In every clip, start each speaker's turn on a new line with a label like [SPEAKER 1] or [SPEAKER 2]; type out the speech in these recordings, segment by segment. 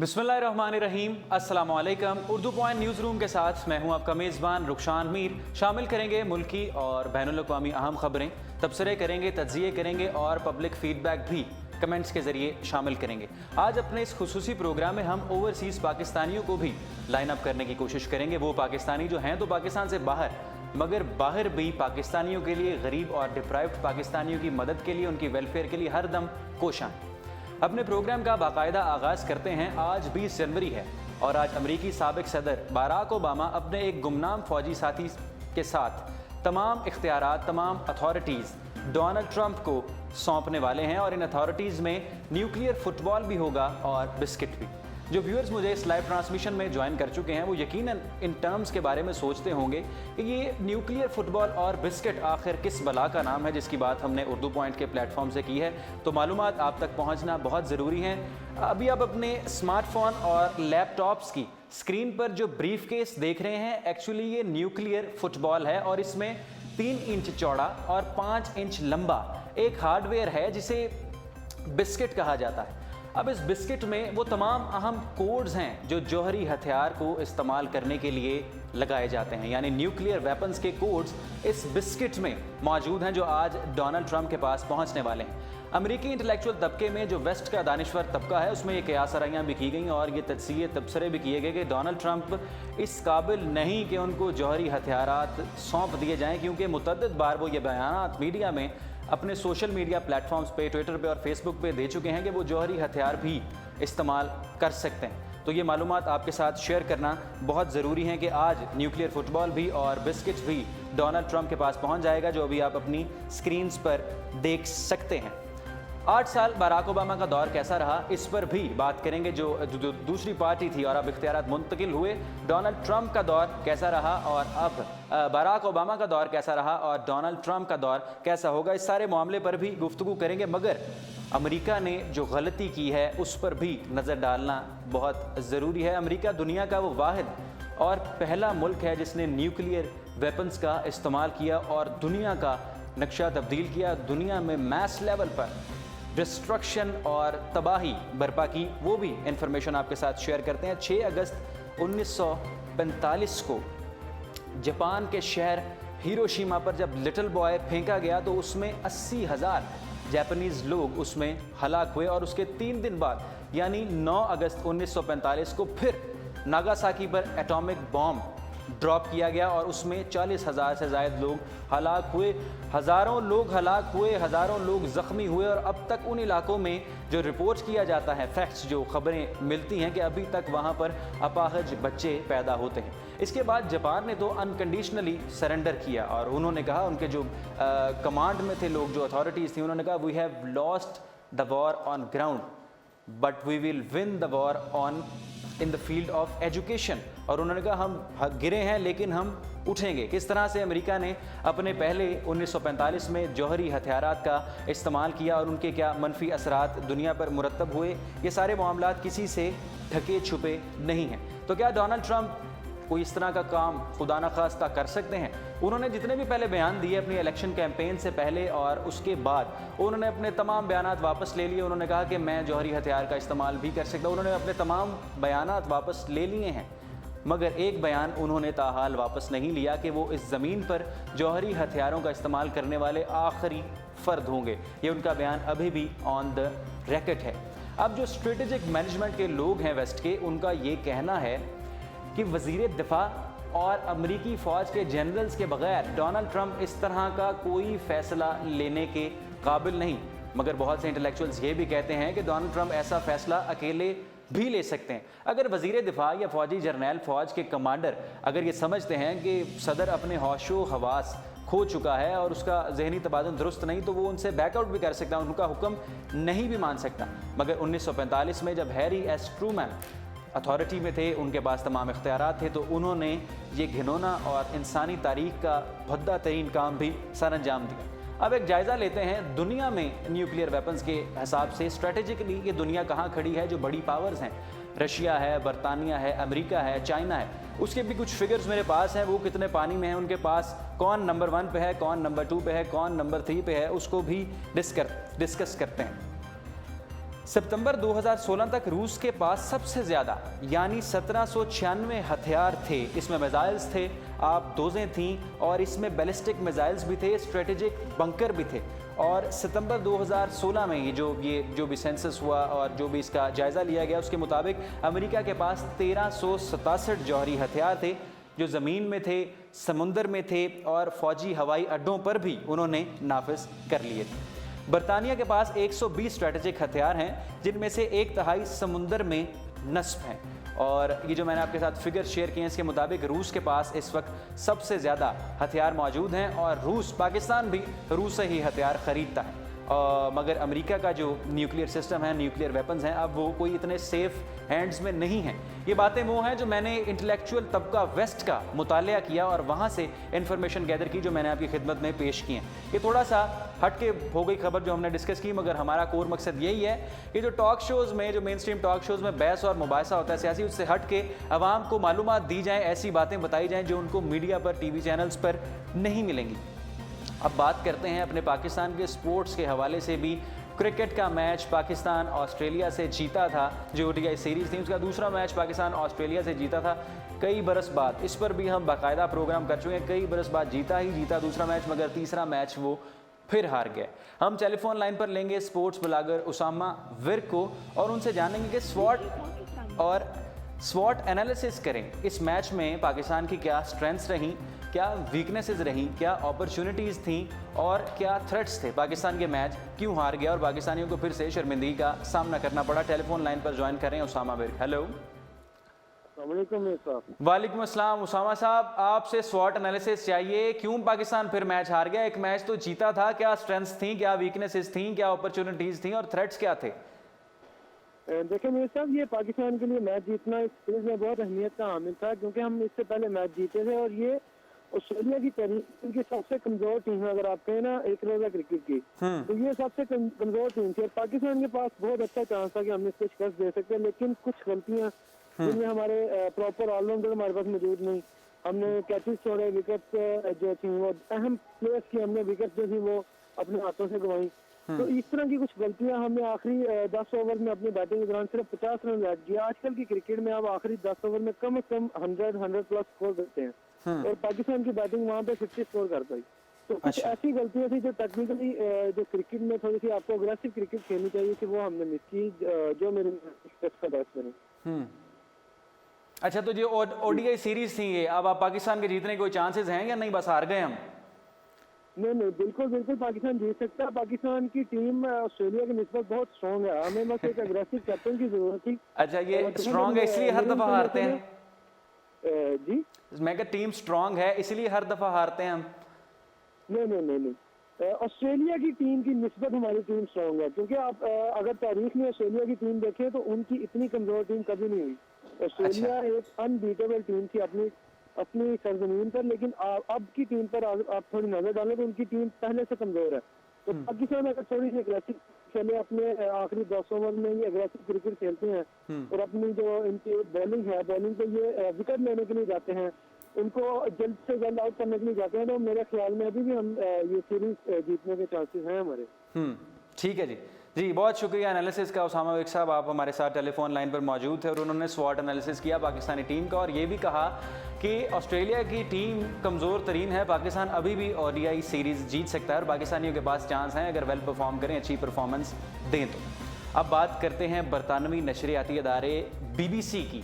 [SPEAKER 1] बिस्मिल्लाहिर्रहमानिर्रहीम, अस्सलाम वालेकुम। उर्दू पॉइंट न्यूज़ रूम के साथ मैं हूं आपका मेज़बान रुखशान मीर। शामिल करेंगे मुल्की और बैनुल-अक़वामी अहम ख़बरें, तबसरे करेंगे, तज्ज़िये करेंगे और पब्लिक फ़ीडबैक भी कमेंट्स के ज़रिए शामिल करेंगे। आज अपने इस खुसूसी प्रोग्राम में हम ओवरसीज़ पाकिस्तानियों को भी लाइन अप करने की कोशिश करेंगे। वो पाकिस्तानी जो हैं तो पाकिस्तान से बाहर, मगर बाहर भी पाकिस्तानियों के लिए, गरीब और डिप्राइव्ड पाकिस्तानियों की मदद के लिए, उनकी वेलफेयर के लिए हर दम कोशां। अपने प्रोग्राम का बाकायदा आगाज़ करते हैं। आज 20 जनवरी है और आज अमरीकी साबिक सदर बाराक ओबामा अपने एक गुमनाम फ़ौजी साथी के साथ तमाम इख्तियारात, तमाम अथॉरिटीज़ डोनाल्ड ट्रंप को सौंपने वाले हैं और इन अथॉरिटीज़ में न्यूक्लियर फुटबॉल भी होगा और बिस्किट भी। जो व्यूअर्स मुझे इस लाइव ट्रांसमिशन में ज्वाइन कर चुके हैं वो यकीनन इन टर्म्स के बारे में सोचते होंगे कि ये न्यूक्लियर फुटबॉल और बिस्किट आखिर किस बला का नाम है, जिसकी बात हमने उर्दू पॉइंट के प्लेटफॉर्म से की है। तो मालूमात आप तक पहुंचना बहुत ज़रूरी है। अभी आप अपने स्मार्टफोन और लैपटॉप्स की स्क्रीन पर जो ब्रीफ केस देख रहे हैं, एक्चुअली ये न्यूक्लियर फुटबॉल है और इसमें 3 इंच चौड़ा और 5 इंच लंबा एक हार्डवेयर है जिसे बिस्किट कहा जाता है। अब इस बिस्किट में वो तमाम अहम कोड्स हैं जो जौहरी हथियार को इस्तेमाल करने के लिए लगाए जाते हैं, यानी न्यूक्लियर वेपन्स के कोड्स इस बिस्किट में मौजूद हैं जो आज डोनाल्ड ट्रंप के पास पहुंचने वाले हैं। अमेरिकी इंटेलेक्चुअल तबके में जो वेस्ट का दानिश्वर तबका है उसमें ये क़यास-आराइयाँ भी की गई और ये तजज़िये तबसरे भी किए गए कि डोनाल्ड ट्रंप इस काबिल नहीं कि उनको जौहरी हथियारात सौंप दिए जाएँ, क्योंकि मुतअद्दिद बार वो ये बयानात मीडिया में, अपने सोशल मीडिया प्लेटफॉर्म्स पे, ट्विटर पे और फेसबुक पे दे चुके हैं कि वो जौहरी हथियार भी इस्तेमाल कर सकते हैं। तो ये मालूमात आपके साथ शेयर करना बहुत ज़रूरी है कि आज न्यूक्लियर फुटबॉल भी और बिस्किट्स भी डोनाल्ड ट्रंप के पास पहुंच जाएगा, जो अभी आप अपनी स्क्रीन्स पर देख सकते हैं। 8 साल बाराक ओबामा का दौर कैसा रहा, इस पर भी बात करेंगे। जो दूसरी पार्टी थी और अब इख्तियारात मुंतकिल हुए, डोनाल्ड ट्रंप का दौर कैसा रहा और अब बाराक ओबामा का दौर कैसा रहा और डोनाल्ड ट्रंप का दौर कैसा होगा, इस सारे मामले पर भी गुफ्तगू करेंगे। मगर अमेरिका ने जो गलती की है उस पर भी नज़र डालना बहुत ज़रूरी है। अमेरिका दुनिया का वो वाहिद और पहला मुल्क है जिसने न्यूक्लियर वेपन्स का इस्तेमाल किया और दुनिया का नक्शा तब्दील किया, दुनिया में मैस लेवल पर डिस्ट्रक्शन और तबाही बर्पा की। वो भी इंफॉर्मेशन आपके साथ शेयर करते हैं। 6 अगस्त 1945 को जापान के शहर हिरोशिमा पर जब लिटिल बॉय फेंका गया तो उसमें 80,000 जापानीज़ लोग उसमें हलाक हुए और उसके 3 दिन बाद यानी 9 अगस्त 1945 को फिर नागासाकी पर एटॉमिक बॉम्ब ड्रॉप किया गया और उसमें 40,000 से ज़ायद लोग हलाक हुए। हज़ारों लोग हलाक हुए, हज़ारों लोग ज़ख्मी हुए और अब तक उन इलाकों में जो रिपोर्ट किया जाता है, फैक्ट्स जो ख़बरें मिलती हैं कि अभी तक वहाँ पर अपाहज बच्चे पैदा होते हैं। इसके बाद जापान ने तो अनकंडीशनली सरेंडर किया और उन्होंने कहा, उनके जो कमांड में थे लोग, जो अथॉरिटीज़ थी, उन्होंने कहा we have lost the war on ground but we will win the war on in the field of education. और उन्होंने कहा हम गिरे हैं लेकिन हम उठेंगे। किस तरह से अमेरिका ने अपने पहले 1945 में जौहरी हथियारात का इस्तेमाल किया और उनके क्या मनफी असरात दुनिया पर मुरतब हुए, ये सारे मामलात किसी से ढके छुपे नहीं हैं। तो क्या डोनाल्ड ट्रंप कोई इस तरह का काम खुदा न खास्ता कर सकते हैं? उन्होंने जितने भी पहले बयान दिए अपनी इलेक्शन कैंपेन से पहले और उसके बाद, उन्होंने अपने तमाम बयानात वापस ले लिए। उन्होंने कहा कि मैं जौहरी हथियार का इस्तेमाल भी कर सकता हूँ। उन्होंने अपने तमाम बयानात वापस ले लिए हैं, मगर एक बयान उन्होंने ताहाल वापस नहीं लिया कि वो इस ज़मीन पर जौहरी हथियारों का इस्तेमाल करने वाले आखिरी फ़र्द होंगे। ये उनका बयान अभी भी ऑन द रिकॉर्ड है। अब जो स्ट्रेटेजिक मैनेजमेंट के लोग हैं वेस्ट के, उनका ये कहना है कि वज़ीर दिफा और अमरीकी फ़ौज के जनरल्स के बगैर डोनाल्ड ट्रंप इस तरह का कोई फ़ैसला लेने के काबिल नहीं। मगर बहुत से इंटेलेक्चुअल्स ये भी कहते हैं कि डोनाल्ड ट्रंप ऐसा फ़ैसला अकेले भी ले सकते हैं। अगर वज़ीर दिफा या फ़ौजी जर्नैल, फ़ौज के कमांडर अगर ये समझते हैं कि सदर अपने होशो हवास खो चुका है और उसका जहनी तबादुल दुरुस्त नहीं, तो वो उनसे बैकआउट भी कर सकता है, उनका हुक्म नहीं भी मान सकता। मगर 1945 में जब हैरी एस ट्रूमैन अथॉरिटी में थे, उनके पास तमाम इख्तियारात थे, तो उन्होंने ये घिनौना और इंसानी तारीख का भद्दा तरीन काम भी सर अंजाम दिया। अब एक जायज़ा लेते हैं दुनिया में न्यूक्लियर वेपन्स के हिसाब से स्ट्रेटेजिकली ये दुनिया कहाँ खड़ी है। जो बड़ी पावर्स हैं, रशिया है, बरतानिया है, अमेरिका है, चाइना है, उसके भी कुछ फिगर्स मेरे पास हैं। वो कितने पानी में हैं उनके पास, कौन नंबर 1 पे है, कौन नंबर 2 पे है, कौन नंबर 3 पे है, उसको भी डिस्कस करते हैं। सितंबर 2016 तक रूस के पास सबसे ज़्यादा यानी 1796 हथियार थे। इसमें मिसाइल्स थे, आप दोजें थीं और इसमें बैलिस्टिक मिसाइल्स भी थे, स्ट्रेटेजिक बंकर भी थे। और सितंबर 2016 में ये जो भी सेंसस हुआ और जो भी इसका जायज़ा लिया गया उसके मुताबिक अमेरिका के पास 1367 जौहरी हथियार थे जो ज़मीन में थे, समुंदर में थे और फ़ौजी हवाई अड्डों पर भी उन्होंने नाफिज कर लिए थे। बरतानिया के पास 120 स्ट्रेटेजिक हथियार हैं जिनमें से 1/3 समुंदर में नस्ब हैं। और ये जो मैंने आपके साथ फिगर शेयर किए हैं इसके मुताबिक रूस के पास इस वक्त सबसे ज़्यादा हथियार मौजूद हैं और पाकिस्तान भी रूस से ही हथियार ख़रीदता है। मगर अमेरिका का जो न्यूक्लियर सिस्टम है, न्यूक्लियर वेपन्स हैं, अब वो कोई इतने सेफ हैंड्स में नहीं हैं। ये बातें वो हैं जो मैंने इंटेलेक्चुअल तबका वेस्ट का मुतालिया किया और वहाँ से इन्फॉर्मेशन गैदर की जो मैंने आपकी खिदमत में पेश की हैं। ये थोड़ा सा हट के हो गई खबर जो हमने डिस्कस की, मगर हमारा कोर मकसद यही है कि जो टॉक शोज़ में, जो मेन स्ट्रीम टॉक शोज़ में बहस और मुबासा होता है सियासी, उससे हट के अवाम को मालूमात दी जाएँ, ऐसी बातें बताई जाएँ जो उनको मीडिया पर, टीवी चैनल्स पर नहीं मिलेंगी। अब बात करते हैं अपने पाकिस्तान के स्पोर्ट्स के हवाले से भी। क्रिकेट का मैच पाकिस्तान ऑस्ट्रेलिया से जीता था, जो ODI सीरीज़ थी उसका दूसरा मैच पाकिस्तान ऑस्ट्रेलिया से जीता था कई बरस बाद। इस पर भी हम बाकायदा प्रोग्राम कर चुके हैं। कई बरस बाद जीता दूसरा मैच, मगर तीसरा मैच वो फिर हार गए। हम टेलीफोन लाइन पर लेंगे स्पोर्ट्स ब्लॉगर उसामा विर्क को और उनसे जानेंगे कि स्वॉट एनालिसिस करें इस मैच में पाकिस्तान की क्या स्ट्रेंथ्स रहीं, क्या वीकनेसेस रहीं, क्या अपॉर्चुनिटीज़ थीं और क्या थ्रेट्स थे। पाकिस्तान के मैच क्यों हार गया और पाकिस्तानियों को फिर से शर्मिंदगी का सामना करना पड़ा। टेलीफोन लाइन पर ज्वाइन कर रहे हैं उसामा विर्क। हेलो। वालेकुम अस्सलाम। उसामा साहब, आपसे स्वॉट एनालिसिस चाहिए, क्यों पाकिस्तान फिर मैच हार गया? एक मैच तो जीता था, क्या स्ट्रेंथ्स थी, क्या वीकनेसेस थी, क्या अपॉर्चुनिटीज़ थी और थ्रेट्स क्या थे?
[SPEAKER 2] देखिए मेरे साहब, ये पाकिस्तान के लिए मैच जीतना इस सीरीज में बहुत अहमियत का हामिल था, क्योंकि हम इससे पहले मैच जीते थे और ये ऑस्ट्रेलिया की तारीख की सबसे कमजोर टीम है। अगर आप कहें ना एक रोजा क्रिकेट की, तो ये सबसे कमजोर टीम थी और पाकिस्तान के पास बहुत अच्छा चांस था कि हम इसको शिकस्त दे सकते हैं, लेकिन कुछ गलतियां जिनमें हमारे प्रॉपर ऑलराउंडर हमारे पास मौजूद नहीं, हमने कैचेस छोड़े, विकेट जो थी वो अहम प्लेयर्स की हमने विकेट जो थी वो अपने हाथों से गंवाई। तो इस तरह की कुछ गलतियां हमने आखिरी 10 ओवर में अपनी बैटिंग के दौरान सिर्फ 50 रन बैट किया। आजकल की क्रिकेट में आप आखिरी 10 ओवर में कम से कम 100 प्लस स्कोर करते हैं और पाकिस्तान की बैटिंग वहां पे 50 स्कोर कर पाई। तो कुछ ऐसी गलतियां थी जो टेक्निकली जो क्रिकेट में थोड़ी सी आपको अग्रेसिव क्रिकेट खेलनी चाहिए थी, वो हमने मिस की, जो मेरे का बेस्ट बनी।
[SPEAKER 1] अच्छा, तो जो ODI सीरीज थी ये, अब आप पाकिस्तान के जीतने के कोई चांसेस हैं या नहीं, बस हार गए हम?
[SPEAKER 2] नहीं, बिल्कुल पाकिस्तान जीत सकता है। पाकिस्तान की टीम ऑस्ट्रेलिया की निस्बत बहुत स्ट्रॉन्ग है, हमें बस एक अग्रेसिव कैप्टन की जरूरत थी।
[SPEAKER 1] अच्छा, ये स्ट्रॉन्ग है इसलिए हर दफा हारते हैं?
[SPEAKER 2] जी,
[SPEAKER 1] मैं कहा टीम स्ट्रॉन्ग है इसलिए हर दफा हारते हैं हम?
[SPEAKER 2] नहीं, ऑस्ट्रेलिया की टीम की निस्बत हमारी टीम स्ट्रॉन्ग है, क्योंकि आप अगर तारीख में ऑस्ट्रेलिया की टीम देखें तो उनकी इतनी कमजोर टीम कभी नहीं हुई। ऑस्ट्रेलिया एक अनबीटेबल टीम थी अपनी सरजमीन पर, लेकिन अब की टीम पर आप थोड़ी नजर डालें तो उनकी टीम पहले से कमजोर है। तो पाकिस्तान अगर थोड़ी सी अग्रेसिव खेले, अपने आखिरी 10 ओवर में ये अग्रेसिव क्रिकेट खेलते हैं और अपनी जो इनकी बॉलिंग है, बॉलिंग पे ये विकेट लेने के लिए जाते हैं, उनको जल्द से जल्द आउट करने के लिए जाते हैं, तो मेरे ख्याल में अभी भी हम ये सीरीज जीतने के चांसेस हैं हमारे।
[SPEAKER 1] ठीक है जी, बहुत शुक्रिया एनालिसिस का उसामा विर्क साहब। आप हमारे साथ टेलीफोन लाइन पर मौजूद थे और उन्होंने स्वॉट एनालिसिस किया पाकिस्तानी टीम का और ये भी कहा कि ऑस्ट्रेलिया की टीम कमज़ोर तरीन है, पाकिस्तान अभी भी ODI सीरीज़ जीत सकता है और पाकिस्तानियों के पास चांस हैं अगर वेल परफॉर्म करें, अच्छी परफॉर्मेंस दें तो। अब बात करते हैं बरतानवी नशरियाती अदारे BBC की।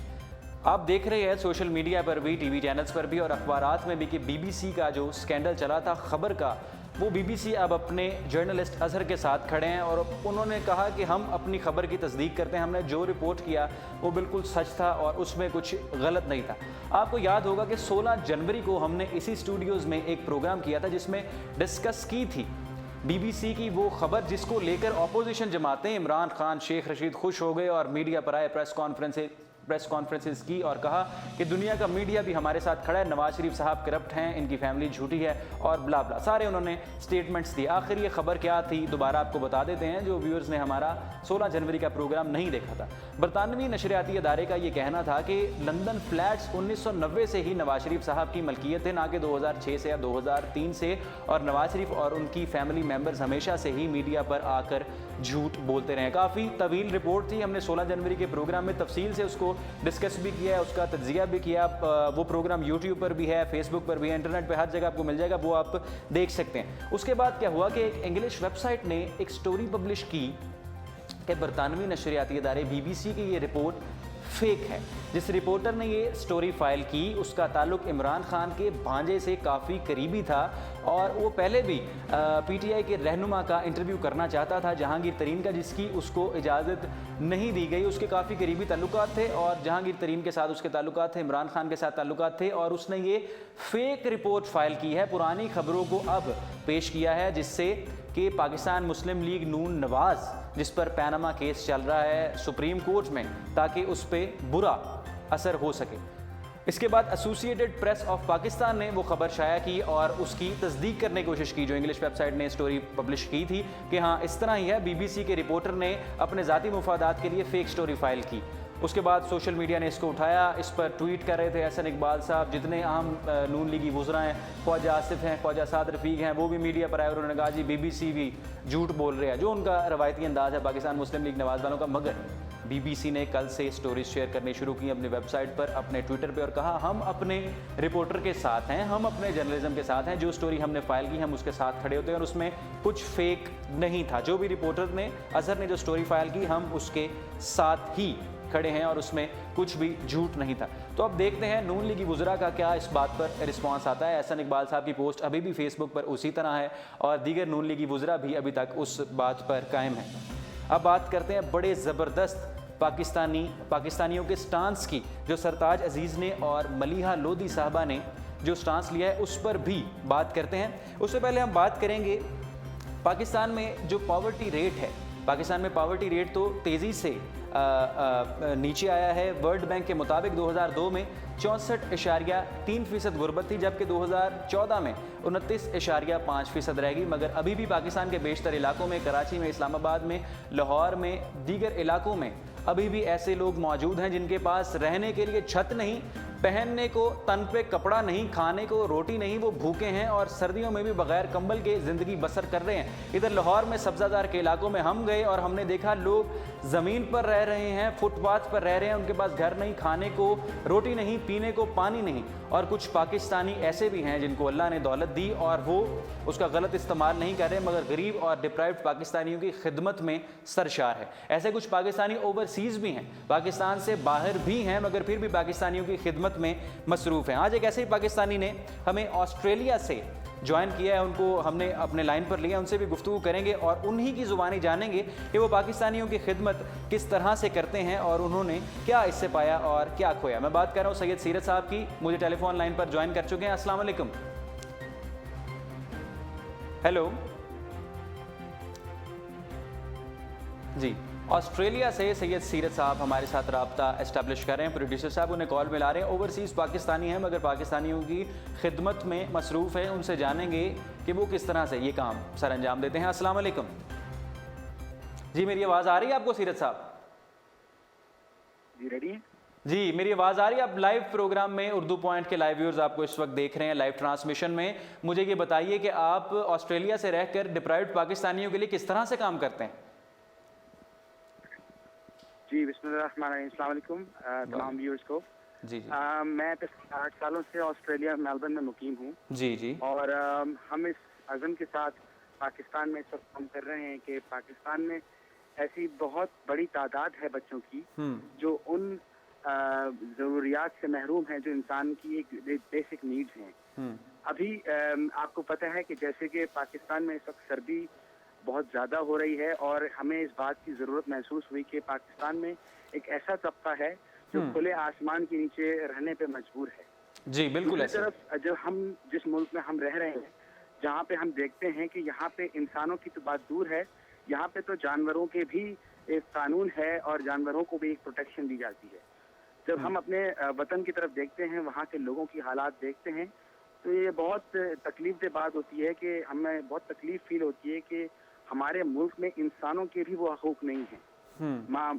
[SPEAKER 1] आप देख रहे हैं सोशल मीडिया पर भी, टीवी चैनल्स पर भी और अखबारात में भी कि BBC का जो स्कैंडल चला था खबर का, वो BBC अब अपने जर्नलिस्ट अजहर के साथ खड़े हैं और उन्होंने कहा कि हम अपनी खबर की तस्दीक करते हैं, हमने जो रिपोर्ट किया वो बिल्कुल सच था और उसमें कुछ गलत नहीं था। आपको याद होगा कि 16 जनवरी को हमने इसी स्टूडियोज़ में एक प्रोग्राम किया था जिसमें डिस्कस की थी BBC की वो खबर जिसको लेकर अपोजिशन जमातें, इमरान खान, शेख रशीद खुश हो गए और मीडिया पर आए, प्रेस कॉन्फ्रेंसें प्रेस कॉन्फ्रेंसेस की और कहा कि दुनिया का मीडिया भी हमारे साथ खड़ा है, नवाज शरीफ साहब करप्ट हैं, इनकी फैमिली झूठी है और ब्ला ब्ला, सारे उन्होंने स्टेटमेंट्स दिए। आखिर ये खबर क्या थी, दोबारा आपको बता देते हैं जो व्यूअर्स ने हमारा 16 जनवरी का प्रोग्राम नहीं देखा था। बरतानवी नशरियाती अदारे का ये कहना था कि लंदन फ्लैट्स 1990 से ही नवाज शरीफ साहब की मलकियत है, ना कि 2006 से या 2003 से, और नवाज शरीफ और उनकी फैमिली मेंबर्स हमेशा से ही मीडिया पर आकर झूठ बोलते रहे। काफ़ी तवील रिपोर्ट थी, हमने 16 जनवरी के प्रोग्राम में तफसील से उसको डिस्कस भी किया है, उसका तज्जिया भी किया। वो प्रोग्राम यूट्यूब पर भी है, फेसबुक पर भी है, इंटरनेट पर हर जगह आपको मिल जाएगा, वो आप देख सकते हैं। उसके बाद क्या हुआ कि एक इंग्लिश वेबसाइट ने एक स्टोरी पब्लिश की कि बरतानवी नशरियाती अदारे BBC की ये रिपोर्ट फेक है। जिस रिपोर्टर ने ये स्टोरी फाइल की उसका ताल्लुक इमरान खान के भांजे से काफ़ी करीबी था और वो पहले भी PTI के रहनुमा का इंटरव्यू करना चाहता था, जहांगीर तरीन का, जिसकी उसको इजाज़त नहीं दी गई। उसके काफ़ी करीबी ताल्लुकात थे और जहांगीर तरीन के साथ उसके ताल्लुकात थे, इमरान खान के साथ ताल्लुकात थे, और उसने ये फेक रिपोर्ट फाइल की है, पुरानी खबरों को अब पेश किया है, जिससे कि पाकिस्तान मुस्लिम लीग नून नवाज़, जिस पर पैनामा केस चल रहा है सुप्रीम कोर्ट में, ताकि उस पर बुरा असर हो सके। इसके बाद एसोसिएटेड प्रेस ऑफ पाकिस्तान ने वो खबर शाया की और उसकी तस्दीक करने की कोशिश की जो इंग्लिश वेबसाइट ने स्टोरी पब्लिश की थी कि हाँ इस तरह ही है। BBC के रिपोर्टर ने अपने ज़ाती मुफादात के लिए फ़ेक स्टोरी फाइल की। उसके बाद सोशल मीडिया ने इसको उठाया, इस पर ट्वीट कर रहे थे एहसन इकबाल साहब, जितने अहम नून लीगी वुज़रा हैं, ख्वाजा आसिफ हैं, ख्वाजा साद रफ़ीक हैं, वो भी मीडिया पर आए और उन्होंने कहा जी BBC भी झूठ बोल रहे हैं, जो उनका रवायती अंदाज़ है पाकिस्तान मुस्लिम लीग नवाज़ वालों का। मगर BBC ने कल से स्टोरीज शेयर करनी शुरू की अपनी वेबसाइट पर, अपने ट्विटर पे, और कहा हम अपने रिपोर्टर के साथ हैं, हम अपने जर्नलिज्म के साथ हैं, जो स्टोरी हमने फाइल की हम उसके साथ खड़े होते हैं और उसमें कुछ फेक नहीं था। जो भी रिपोर्टर ने, अजहर ने जो स्टोरी फाइल की, हम उसके साथ ही खड़े हैं और उसमें कुछ भी झूठ नहीं था। तो अब देखते हैं नून लीगी वुज़रा का क्या इस बात पर रिस्पांस आता है। एहसन इकबाल साहब की पोस्ट अभी भी फेसबुक पर उसी तरह है और दीगर नून लीगी वुज़रा भी अभी तक उस बात पर कायम है। अब बात करते हैं बड़े ज़बरदस्त पाकिस्तानियों के स्टांस की, जो सरताज अजीज़ ने और मलिहा लोधी साहबा ने जो स्टांस लिया है उस पर भी बात करते हैं। उससे पहले हम बात करेंगे पाकिस्तान में जो पॉवर्टी रेट है। पाकिस्तान में पॉवर्टी रेट तो तेज़ी से नीचे आया है। वर्ल्ड बैंक के मुताबिक 2002 में 64.3% गुर्बत थी, जबकि 2014 में 29.5% रहेगी। मगर अभी भी पाकिस्तान के बेशतर इलाकों में, कराची में, इस्लामाबाद में, लाहौर में, दीगर इलाकों में अभी भी ऐसे लोग मौजूद हैं जिनके पास रहने के लिए छत नहीं, पहनने को तन पे कपड़ा नहीं, खाने को रोटी नहीं, वो भूखे हैं और सर्दियों में भी बगैर कंबल के ज़िंदगी बसर कर रहे हैं। इधर लाहौर में सब्ज़ादार के इलाकों में हम गए और हमने देखा लोग ज़मीन पर रह रहे हैं, फुटपाथ पर रह रहे हैं, उनके पास घर नहीं, खाने को रोटी नहीं, पीने को पानी नहीं। और कुछ पाकिस्तानी ऐसे भी हैं जिनको अल्लाह ने दौलत दी और वो उसका गलत इस्तेमाल नहीं कर रहे, मगर गरीब और डिप्राइव्ड पाकिस्तानियों की खिदमत में सरशार है। ऐसे कुछ पाकिस्तानी ओवरसीज़ भी हैं, पाकिस्तान से बाहर भी हैं, मगर फिर भी पाकिस्तानियों की खिदमत में मसरूफ़ हैं। आज एक ऐसे ही पाकिस्तानी ने हमें ऑस्ट्रेलिया से ज्वाइन किया है, उनको हमने अपने लाइन पर लिया, उनसे भी गुफ्तगू करेंगे और उन्हीं की ज़ुबानी जानेंगे कि वो पाकिस्तानियों की खिदमत किस तरह से करते हैं और उन्होंने क्या इससे पाया और क्या खोया। मैं बात कर रहा हूँ सैयद सीरत साहब की, मुझे टेलीफोन लाइन पर ज्वाइन कर चुके हैं। अस्सलाम वालेकुम। हेलो जी, ऑस्ट्रेलिया से सैयद सीरत साहब हमारे साथ रब्ता एस्टैब्लिश कर रहे हैं, प्रोड्यूसर साहब उन्हें कॉल मिला रहे हैं। ओवरसीज़ पाकिस्तानी हैं मगर पाकिस्तानियों की खिदमत में मसरूफ़ है, उनसे जानेंगे कि वो किस तरह से ये काम सर अंजाम देते हैं। अस्सलाम वालेकुम जी, मेरी आवाज़ आ रही है आपको सीरत साहब?
[SPEAKER 2] जी रेडी है
[SPEAKER 1] जी, मेरी आवाज़ आ रही है? आप लाइव प्रोग्राम में उर्दू पॉइंट के लाइव व्यूअर्स आपको इस वक्त देख रहे हैं लाइव ट्रांसमिशन में। मुझे ये बताइए कि आप ऑस्ट्रेलिया से रहकर डिप्राइव्ड पाकिस्तानियों के लिए किस तरह से काम करते हैं?
[SPEAKER 3] जी बिस्मिल्लाहिर्रहमानिर्रहीम, अस्सलाम वालेकुम तमाम व्यूअर्स को।
[SPEAKER 1] जी जी
[SPEAKER 3] मैं पिछले 8 सालों से ऑस्ट्रेलिया मेलबर्न में मुकीम हूँ
[SPEAKER 1] जी जी
[SPEAKER 3] और हम इस अज़म के साथ पाकिस्तान में इस वक्त काम कर रहे हैं कि पाकिस्तान में ऐसी बहुत बड़ी तादाद है बच्चों की जो उन ज़रूरियात से महरूम हैं जो इंसान की एक बेसिक नीड्स हैं। अभी आपको पता है कि जैसे कि पाकिस्तान में इस वक्त सर्दी बहुत ज़्यादा हो रही है और हमें इस बात की ज़रूरत महसूस हुई कि पाकिस्तान में एक ऐसा तबका है जो खुले आसमान के नीचे रहने पे मजबूर है।
[SPEAKER 1] जी बिल्कुल।
[SPEAKER 3] दूसरी तरफ जब हम जिस मुल्क में हम रह रहे हैं, जहाँ पे हम देखते हैं कि यहाँ पे इंसानों की तो बात दूर है, यहाँ पे तो जानवरों के भी एक कानून है और जानवरों को भी एक प्रोटेक्शन दी जाती है। جب ہم اپنے وطن کی طرف دیکھتے ہیں، وہاں کے لوگوں کی حالات دیکھتے ہیں، تو یہ بہت تکلیف دہ بات ہوتی ہے کہ ہمیں بہت تکلیف فیل ہوتی ہے کہ ہمارے ملک میں انسانوں کے بھی وہ حقوق نہیں ہیں.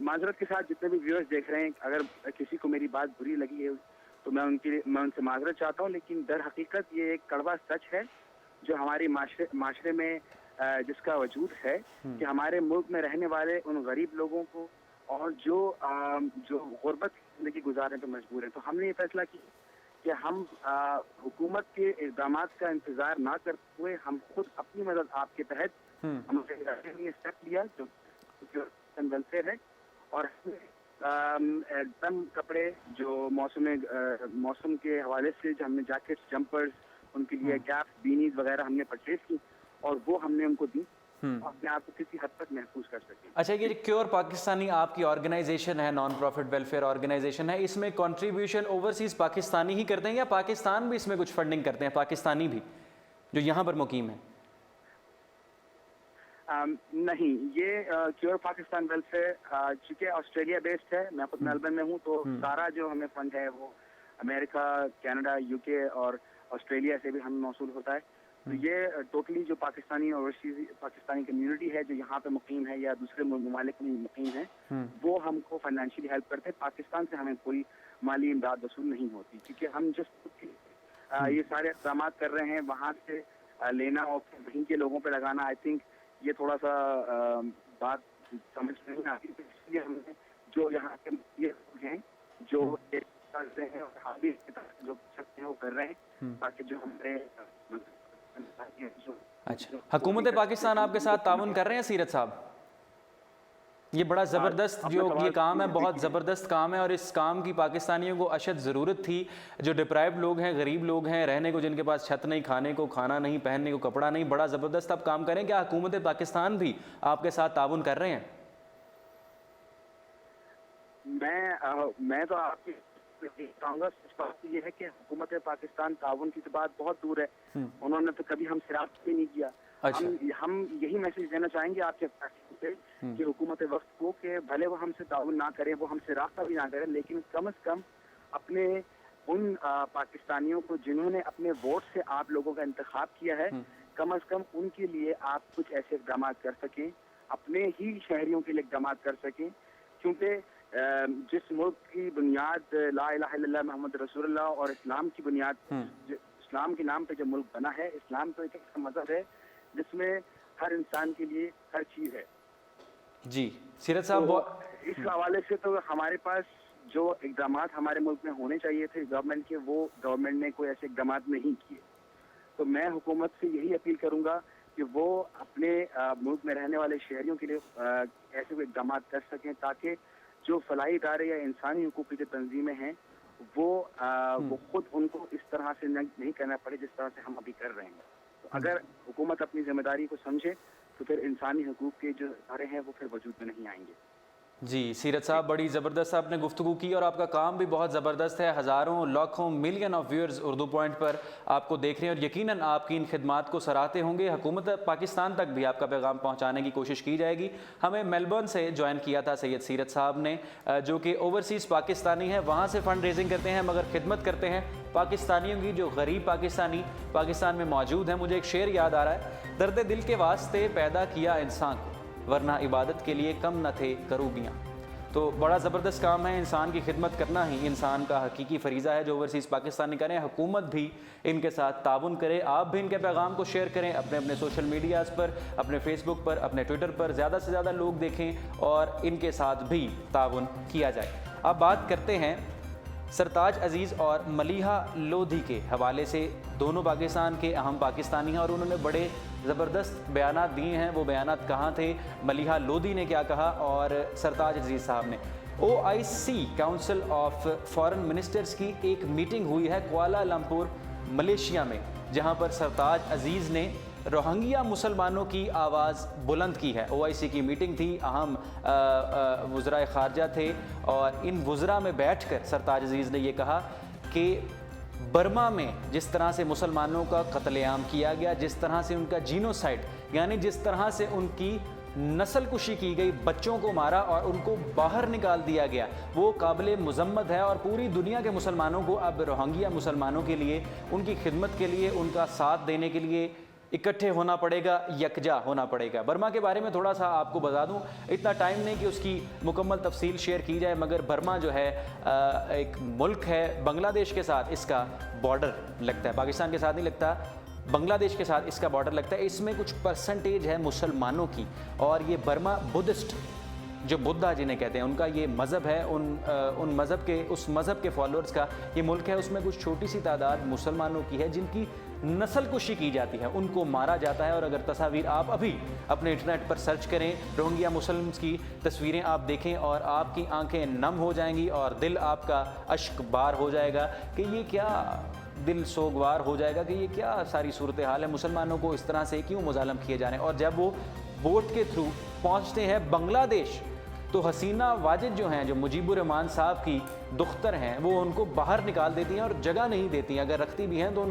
[SPEAKER 3] معذرت کے ساتھ جتنے بھی ویورز دیکھ رہے ہیں، اگر کسی کو میری بات بری لگی ہے تو میں ان سے معذرت چاہتا ہوں، لیکن در حقیقت یہ ایک کڑوا سچ ہے جو ہماری معاشرے میں جس کا وجود ہے کہ ہمارے ملک میں رہنے والے ان غریب لوگوں کو اور جو غربت کی زندگی گزارنے پہ مجبور ہیں. تو ہم نے یہ فیصلہ کیا کہ ہم حکومت کے اقدامات کا انتظار نہ کرتے ہوئے ہم خود اپنی مدد آپ کے تحت ہم نے اسٹیپ لیا جو ویلفیئر ہے، اور کپڑے جو موسم کے حوالے سے جو ہم نے جیکٹس، جمپرز، ان کے لیے کیپس، بینیز وغیرہ ہم نے پرچیز کی اور وہ ہم نے ان کو دی اپنے آپ کو کسی حد تک محفوظ کر سکیں.
[SPEAKER 1] اچھا، یہ کیور پاکستانی آپ کی آرگنائزیشن ہے، نان پروفٹ ویلفیئر آرگنائزیشن ہے، اس میں کنٹریبیوشن اوورسیز پاکستانی ہی کرتے ہیں یا پاکستان بھی اس میں کچھ فنڈنگ کرتے ہیں، پاکستانی بھی جو یہاں پر مقیم ہیں؟
[SPEAKER 3] نہیں، یہ کیور پاکستان ویلفیئر چونکہ آسٹریلیا بیسڈ ہے، میں خود میلبرن میں ہوں، تو سارا جو ہمیں فنڈ ہے وہ امریکہ، کینیڈا، یو کے اور آسٹریلیا سے بھی ہمیں موصول ہوتا ہے. تو یہ ٹوٹلی جو پاکستانی اوورسیز پاکستانی کمیونٹی ہے جو یہاں پہ مقیم ہے یا دوسرے ممالک میں مقیم ہے، وہ ہم کو فائنینشلی ہیلپ کرتے ہیں. پاکستان سے ہمیں کوئی مالی امداد وصول نہیں ہوتی، کیونکہ ہم جس یہ سارے اقدامات کر رہے ہیں وہاں سے لینا اور وہیں کے لوگوں پہ لگانا، آئی تھنک یہ تھوڑا سا بات سمجھ نہیں آتی. اس لیے ہم نے جو یہاں کے یہ ہیں جو کرتے ہیں اور ہم بھی جو سکتے ہیں وہ کر رہے ہیں تاکہ جو ہمارے.
[SPEAKER 1] اچھا، حکومت پاکستان آپ کے ساتھ تعاون کر رہے ہیں سیرت صاحب؟ یہ بڑا زبردست جو یہ کام ہے، بہت زبردست کام ہے، اور اس کام کی پاکستانیوں کو اشد ضرورت تھی. جو ڈپرائیوڈ لوگ ہیں، غریب لوگ ہیں، رہنے کو جن کے پاس چھت نہیں، کھانے کو کھانا نہیں، پہننے کو کپڑا نہیں، بڑا زبردست آپ کام کریں. کیا حکومت پاکستان بھی آپ کے ساتھ تعاون کر رہے ہیں؟
[SPEAKER 3] میں تو آپ کی کہوں گا، سچ بات یہ ہے کہ حکومت پاکستان تعاون کی بات بہت دور ہے، انہوں نے تو کبھی ہم سے رابطہ بھی نہیں کیا. ہم یہی میسج دینا چاہیں گے آپ کے سے کہ حکومت وقت کو کہ بھلے وہ ہم سے تعاون نہ کریں، وہ ہم سے رابطہ بھی نہ کریں، لیکن کم از کم اپنے ان پاکستانیوں کو جنہوں نے اپنے ووٹ سے آپ لوگوں کا انتخاب کیا ہے، کم از کم ان کے لیے آپ کچھ ایسے اقدامات کر سکیں، اپنے ہی شہریوں کے لیے اقدامات کر سکیں. کیونکہ جس ملک کی بنیاد لا الہ الا اللہ محمد رسول اللہ اور اسلام کی بنیاد، اسلام کے نام پہ جو ملک بنا ہے، اسلام تو ایک ایسا مذہب ہے جس میں ہر انسان کے لیے ہر چیز ہے.
[SPEAKER 1] جی سیرت صاحب،
[SPEAKER 3] اس حوالے سے تو ہمارے پاس جو اقدامات ہمارے ملک میں ہونے چاہیے تھے گورنمنٹ کے، وہ گورنمنٹ نے کوئی ایسے اقدامات نہیں کیے. تو میں حکومت سے یہی اپیل کروں گا کہ وہ اپنے ملک میں رہنے والے شہریوں کے لیے ایسے کوئی اقدامات کر سکیں تاکہ جو فلاحی ادارے یا انسانی حقوق کی جو تنظیمیں ہیں وہ خود ان کو اس طرح سے نہیں کرنا پڑے جس طرح سے ہم ابھی کر رہے ہیں. تو اگر حکومت اپنی ذمہ داری کو سمجھے تو پھر انسانی حقوق کے جو ادارے ہیں وہ پھر وجود میں نہیں آئیں گے.
[SPEAKER 1] جی سیرت صاحب، بڑی زبردست آپ نے گفتگو کی اور آپ کا کام بھی بہت زبردست ہے. ہزاروں لاکھوں million of viewers Urdu point پر آپ کو دیکھ رہے ہیں اور یقیناً آپ کی ان خدمات کو سراہتے ہوں گے. حکومت پاکستان تک بھی آپ کا پیغام پہنچانے کی کوشش کی جائے گی. ہمیں میلبرن سے جوائن کیا تھا سید سیرت صاحب نے، جو کہ اوورسیز پاکستانی ہیں، وہاں سے فنڈ ریزنگ کرتے ہیں مگر خدمت کرتے ہیں پاکستانیوں کی جو غریب پاکستانی پاکستان میں موجود ہیں. مجھے ایک شعر یاد آ رہا ہے، درد دل کے واسطے پیدا کیا انسان کو، ورنہ عبادت کے لیے کم نہ تھے کروبیاں. تو بڑا زبردست کام ہے، انسان کی خدمت کرنا ہی انسان کا حقیقی فریضہ ہے جو اوورسیز پاکستانی کریں. حکومت بھی ان کے ساتھ تعاون کرے. آپ بھی ان کے پیغام کو شیئر کریں اپنے سوشل میڈیاز پر، اپنے فیس بک پر، اپنے ٹویٹر پر، زیادہ سے زیادہ لوگ دیکھیں اور ان کے ساتھ بھی تعاون کیا جائے. اب بات کرتے ہیں سرتاج عزیز اور ملیحہ لودھی کے حوالے سے. دونوں پاکستان کے اہم پاکستانی ہیں اور انہوں نے بڑے زبردست بیانات دیے ہیں. وہ بیانات کہاں تھے، ملیحہ لودھی نے کیا کہا اور سرتاج عزیز صاحب نے. OIC council of foreign ministers کی ایک میٹنگ ہوئی ہے کوالالمپور ملیشیا میں، جہاں پر سرتاج عزیز نے روہنگیا مسلمانوں کی آواز بلند کی ہے. OIC کی میٹنگ تھی، اہم وزرائے خارجہ تھے اور ان وزراء میں بیٹھ کر سرتاج عزیز نے یہ کہا کہ برما میں جس طرح سے مسلمانوں کا قتل عام کیا گیا، جس طرح سے ان کا جینوسائڈ یعنی جس طرح سے ان کی नस्ल कुशी की गई, बच्चों को मारा और उनको बाहर निकाल दिया गया, वो काबिल मुज़म्मत है। और पूरी दुनिया के मुसलमानों को अब रोहिंग्या मुसलमानों के लिए, उनकी खिदमत के लिए, उनका साथ देने के लिए इकट्ठे होना पड़ेगा, यकजा होना पड़ेगा। बर्मा के बारे में थोड़ा सा आपको बता दूं, इतना टाइम नहीं कि उसकी मुकम्मल तफसील शेयर की जाए, मगर बर्मा जो है एक मुल्क है, बांग्लादेश के साथ इसका बॉर्डर लगता है, पाकिस्तान के साथ नहीं लगता, बांग्लादेश के साथ इसका बॉर्डर लगता है। इसमें कुछ परसेंटेज है मुसलमानों की, और ये बर्मा बुद्धिस्ट, जो बुद्धा जिन्हें कहते हैं, उनका ये मज़हब है, उन मज़हब के, उस मज़हब के फॉलोअर्स का ये मुल्क है। उसमें कुछ छोटी सी तादाद मुसलमानों की है जिनकी नस्ल कुशी की जाती है, उनको मारा जाता है। और अगर तस्वीर आप अभी अपने इंटरनेट पर सर्च करें, रोहिंग्या मुसल्मन्स की तस्वीरें आप देखें और आपकी आंखें नम हो जाएंगी और दिल आपका अश्क बार हो जाएगा कि ये क्या, दिल सोगवार हो जाएगा कि ये क्या सारी सूरत हाल है, मुसलमानों को इस तरह से क्यों मुजालम किए जा रहे हैं। और जब वो बोट के थ्रू पहुंचते हैं बांग्लादेश, तो हसीना वाजिद जो हैं, जो मुजीबुर रहमान साहब की दुख्तर हैं, वो उनको बाहर निकाल देती हैं और जगह नहीं देती हैं। अगर रखती भी हैं तो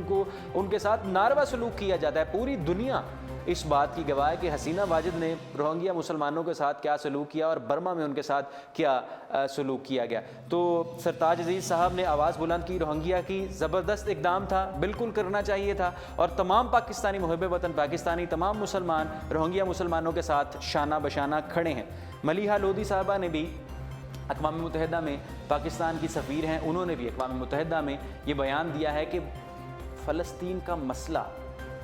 [SPEAKER 1] उनके साथ नारवा सलूक किया जाता है। पूरी दुनिया इस बात की गवाह है कि हसीना वाजिद ने रोहिंग्या मुसलमानों के साथ क्या सलूक किया और बर्मा में उनके साथ क्या सलूक किया गया। तो सरताज अजीज़ साहब ने आवाज़ बुलंद की, रोहिंग्या की ज़बरदस्त इकदाम था, बिल्कुल करना चाहिए था। और तमाम पाकिस्तानी मुहिब वतन पाकिस्तानी, तमाम मुसलमान रोहिंग्या मुसलमानों के साथ शाना बशाना खड़े हैं। मलिहा लोधी साहबा ने भी अक़वाम मुत्तहिदा में पाकिस्तान की सफ़ीर हैं, उन्होंने भी अक़वाम मुत्तहिदा में ये बयान दिया है कि फ़लस्तीन का मसला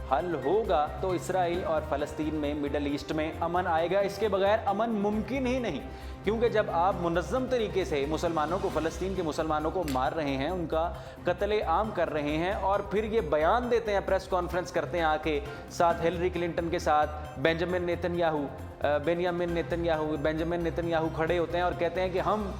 [SPEAKER 1] हल होगा तो इसराइल और फ़लस्तीन में, मिडल ईस्ट में अमन आएगा। इसके बगैर अमन मुमकिन ही नहीं, क्योंकि जब आप मुनज़्ज़म तरीके से मुसलमानों को, फ़लस्तीन के मुसलमानों को मार रहे हैं, उनका कत्ले आम कर रहे हैं, और फिर ये बयान देते हैं, प्रेस कॉन्फ्रेंस करते हैं आके, साथ हिलरी क्लिंटन के साथ बेंजामिन नेतन्याहू खड़े होते हैं और कहते हैं कि हम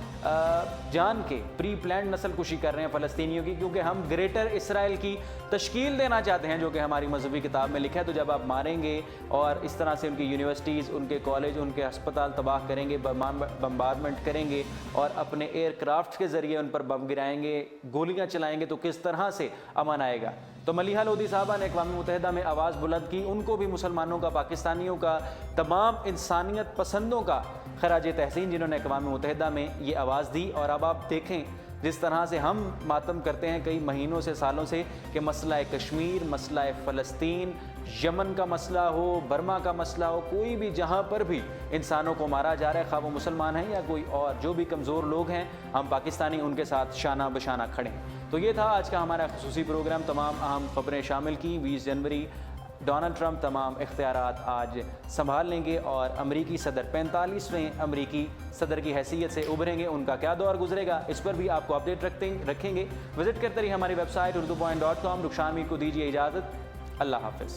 [SPEAKER 1] जान के प्री प्लान नस्ल कुशी कर रहे हैं फ़लस्तीनियों की, क्योंकि हम ग्रेटर इसराइल की तश्कील देना चाहते हैं, जो कि हमारी मजहबी किताब में लिखा है। तो जब आप मारेंगे और इस तरह से उनकी यूनिवर्सिटीज़, उनके कॉलेज, उनके अस्पताल तबाह करेंगे, बम्बार्डमेंट करेंगे और अपने एयरक्राफ्ट के ज़रिए उन पर बम गिराएंगे, गोलियां चलाएंगे, तो किस तरह से अमन आएगा। तो मलिहा लोधी साहबा ने अक़वाम मुत्तहिदा में आवाज़ बुलंद की, उनको भी मुसलमानों का, पाकिस्तानियों का, तमाम इंसानियत पसंदों का खराज तहसीन, जिन्होंने अक़वाम मुत्तहिदा में ये आवाज़ दी। और अब आप देखें जिस तरह से हम मातम करते हैं कई महीनों से, सालों से, कि मसला कश्मीर, मसला फ़लस्तीन, यमन का मसला हो, बर्मा का मसला हो, कोई भी जहाँ पर भी इंसानों को मारा जा रहा है, खा वो मुसलमान हैं या कोई और, जो भी कमज़ोर लोग हैं, हम पाकिस्तानी उनके साथ शाना बशाना खड़े हैं। तो ये था आज का हमारा ख़ुसूसी प्रोग्राम। तमाम अहम खबरें शामिल की। 20 जनवरी, डोनाल्ड ट्रंप तमाम इख्तियारात आज संभाल लेंगे और अमरीकी सदर 45वें अमरीकी सदर की हैसियत से उभरेंगे। उनका क्या दौर गुजरेगा, इस पर भी आपको अपडेट रखेंगे। विजिट करते रहिए हमारी वेबसाइट urdupoint.com। रुखसान मीर को दीजिए इजाज़त। अल्लाह हाफ़िज़।